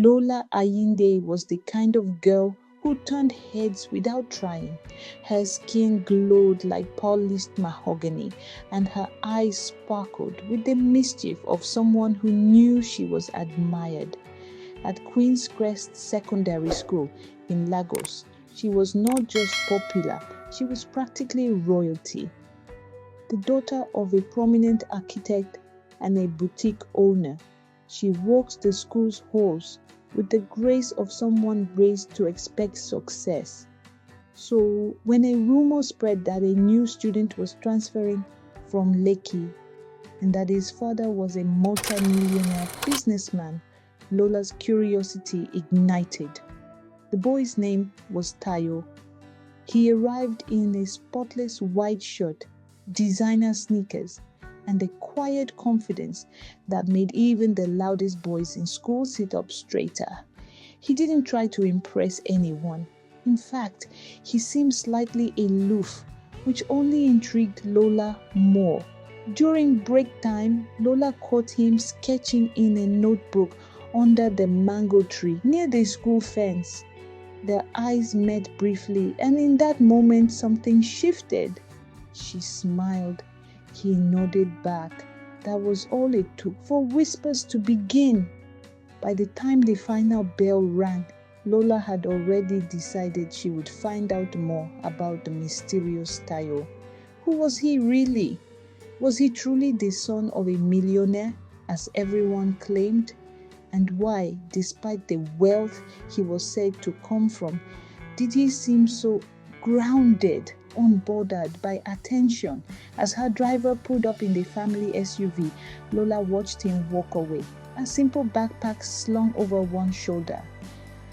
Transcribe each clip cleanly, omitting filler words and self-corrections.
Lola Ayinde was the kind of girl who turned heads without trying. Her skin glowed like polished mahogany, and her eyes sparkled with the mischief of someone who knew she was admired. At Queen's Crest Secondary School in Lagos, she was not just popular, she was practically royalty. The daughter of a prominent architect and a boutique owner, she walked the school's halls with the grace of someone raised to expect success. So, when a rumor spread that a new student was transferring from Lekki and that his father was a multi-millionaire businessman, Lola's curiosity ignited. The boy's name was Tayo. He arrived in a spotless white shirt, designer sneakers, and a quiet confidence that made even the loudest boys in school sit up straighter. He didn't try to impress anyone. In fact, he seemed slightly aloof, which only intrigued Lola more. During break time, Lola caught him sketching in a notebook under the mango tree near the school fence. Their eyes met briefly, and in that moment something shifted. She smiled. He nodded back. That was all it took for whispers to begin. By the time the final bell rang, Lola had already decided she would find out more about the mysterious Tayo. Who was he really? Was he truly the son of a millionaire, as everyone claimed? And why, despite the wealth he was said to come from, did he seem so grounded, unbothered by attention? As her driver pulled up in the family SUV, Lola watched him walk away, a simple backpack slung over one shoulder.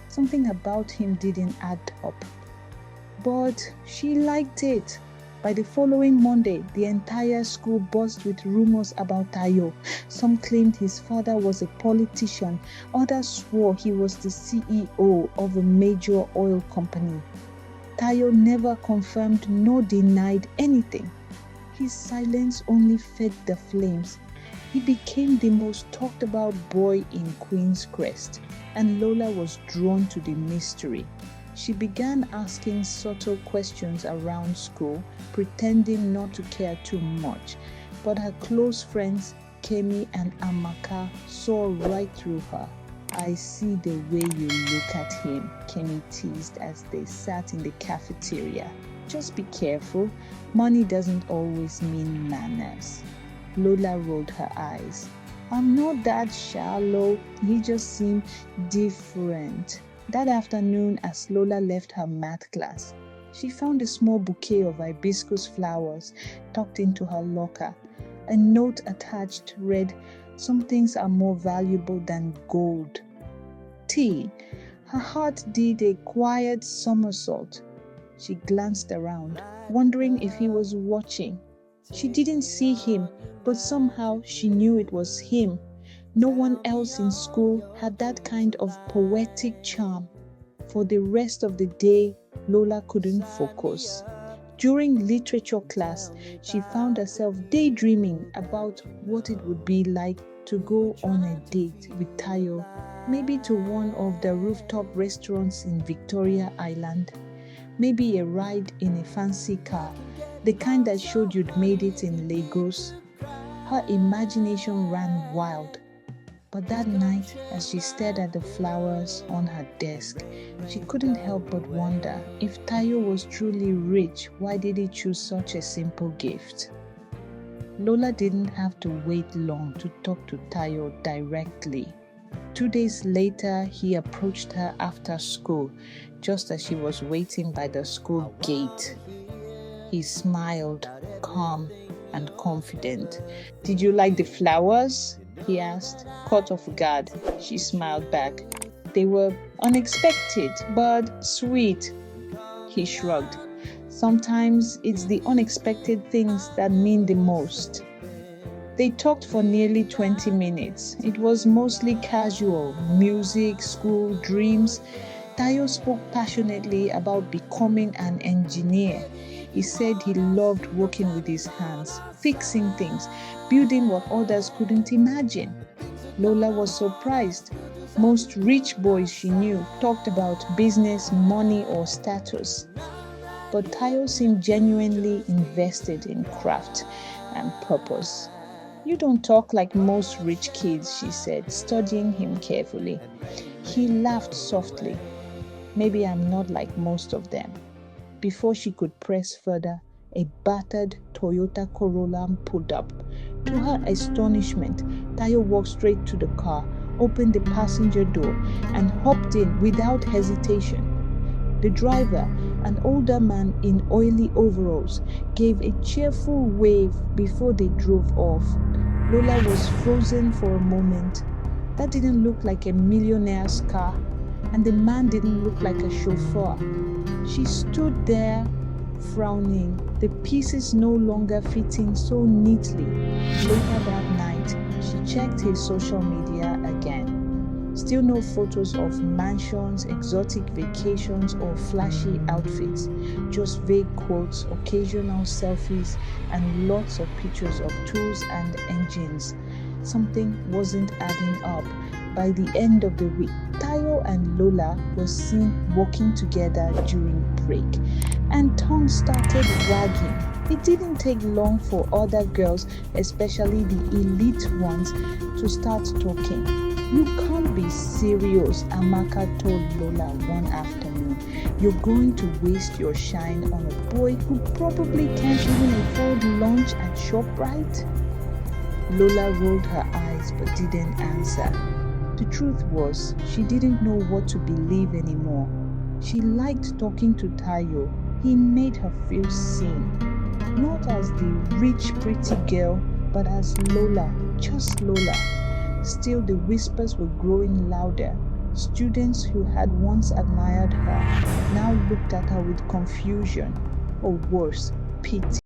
Something about him didn't add up, but she liked it. By the following Monday, the entire school buzzed with rumors about Tayo. Some claimed his father was a politician, others swore he was the CEO of a major oil company. Tayo never confirmed nor denied anything. His silence only fed the flames. He became the most talked about boy in Queen's Crest, and Lola was drawn to the mystery. She began asking subtle questions around school, pretending not to care too much, but her close friends, Kemi and Amaka, saw right through her. "I see the way you look at him," Kemi teased as they sat in the cafeteria. "Just be careful. Money doesn't always mean manners." Lola rolled her eyes. "I'm not that shallow. He just seemed different." That afternoon, as Lola left her math class, she found a small bouquet of hibiscus flowers tucked into her locker. A note attached read, "Some things are more valuable than gold." T. Her heart did a quiet somersault. She glanced around, wondering if he was watching. She didn't see him, but somehow she knew it was him. No one else in school had that kind of poetic charm. For the rest of the day, Lola couldn't focus. During literature class, she found herself daydreaming about what it would be like to go on a date with Tayo, maybe to one of the rooftop restaurants in Victoria Island, maybe a ride in a fancy car, the kind that showed you'd made it in Lagos. Her imagination ran wild. But that night, as she stared at the flowers on her desk, she couldn't help but wonder, if Tayo was truly rich, why did he choose such a simple gift? Lola didn't have to wait long to talk to Tayo directly. 2 days later, he approached her after school, just as she was waiting by the school gate. He smiled, calm and confident. "Did you like the flowers?" he asked. Caught off guard, she smiled back. "They were unexpected, but sweet." He shrugged. "Sometimes it's the unexpected things that mean the most." They talked for nearly 20 minutes. It was mostly casual, music, school, dreams. Tayo spoke passionately about becoming an engineer. He said he loved working with his hands, fixing things, building what others couldn't imagine. Lola was surprised. Most rich boys she knew talked about business, money, or status. But Tayo seemed genuinely invested in craft and purpose. You don't talk like most rich kids, she said, studying him carefully. He laughed softly. Maybe I'm not like most of them. Before she could press further, a battered Toyota Corolla pulled up. To her astonishment, Tayo walked straight to the car, opened the passenger door, and hopped in without hesitation. The driver, an older man in oily overalls, gave a cheerful wave before they drove off. Lola was frozen for a moment. That didn't look like a millionaire's car, and the man didn't look like a chauffeur. She stood there, frowning, the pieces no longer fitting so neatly. Later that night, she checked his social media again. Still no photos of mansions, exotic vacations, or flashy outfits. Just vague quotes, occasional selfies, and lots of pictures of tools and engines. Something wasn't adding up. By the end of the week, Tayo and Lola were seen walking together during break, and tongues started wagging. It didn't take long for other girls, especially the elite ones, to start talking. You can't be serious, Amaka told Lola one afternoon. You're going to waste your shine on a boy who probably can't even afford lunch at ShopRite? Lola rolled her eyes but didn't answer. The truth was, she didn't know what to believe anymore. She liked talking to Tayo. He made her feel seen. Not as the rich, pretty girl, but as Lola, just Lola. Still, the whispers were growing louder. Students who had once admired her now looked at her with confusion, or worse, pity.